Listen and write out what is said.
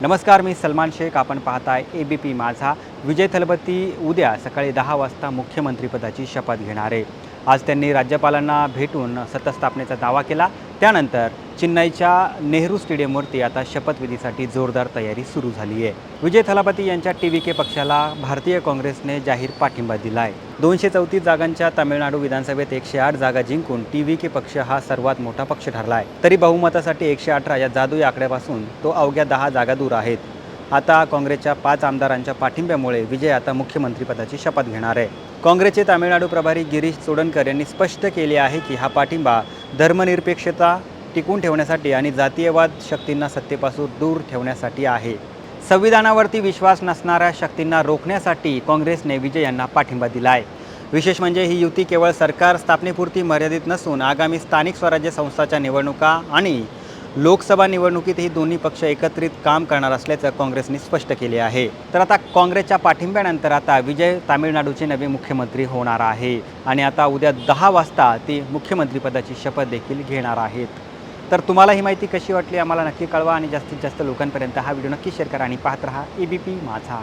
नमस्कार, मी सलमान शेख. आपण पाहताय ABP माझा. विजय थलपती उद्या सकाळी 10 वाजता मुख्यमंत्रीपदाची शपथ घेणार आहे. आज त्यांनी राज्यपालांना भेटून सत्तास्थापनेचा दावा केला. त्यानंतर चेन्नईच्या नेहरू स्टेडियमवरती आता शपथविधीसाठी जोरदार तयारी सुरू झाली आहे. विजय थलापती यांच्या TVK पक्षाला भारतीय काँग्रेसने जाहीर पाठिंबा दिला आहे. 234 जागांच्या तामिळनाडू विधानसभेत 108 जागा जिंकून TVK पक्ष हा सर्वात मोठा पक्ष ठरला आहे. तरी बहुमतासाठी 118 या जादुई आकड्यापासून तो अवघ्या 10 जागा दूर आहेत. आता काँग्रेसच्या 5 आमदारांच्या पाठिंब्यामुळे विजय आता मुख्यमंत्रीपदाची शपथ घेणार आहे. काँग्रेसचे तामिळनाडू प्रभारी गिरीश चोडणकर यांनी स्पष्ट केले आहे की हा पाठिंबा धर्मनिरपेक्षता टिकून ठेवण्यासाठी आणि जातीयवाद शक्तींना सत्तेपासून दूर ठेवण्यासाठी आहे. संविधानावरती विश्वास नसणाऱ्या शक्तींना रोखण्यासाठी काँग्रेसने विजय यांना पाठिंबा दिला आहे. विशेष म्हणजे ही युती केवळ सरकार स्थापनेपुरती मर्यादित नसून आगामी स्थानिक स्वराज्य संस्थांच्या निवडणुका आणि लोकसभा निवडणुकीतही दोन्ही पक्ष एकत्रित काम करणार असल्याचं काँग्रेसने स्पष्ट केले आहे. तर आता काँग्रेसच्या पाठिंब्यानंतर आता विजय तामिळनाडूचे नवे मुख्यमंत्री होणार आहे आणि आता उद्या 10 वाजता ते मुख्यमंत्रीपदाची शपथ देखील घेणार आहेत. तर तुम्हाला ही माहिती कशी वाटली आम्हाला नक्की कळवा आणि जास्तीत जास्त लोकांपर्यंत हा व्हिडिओ नक्की शेअर करा आणि पाहत रहा ABP माझा.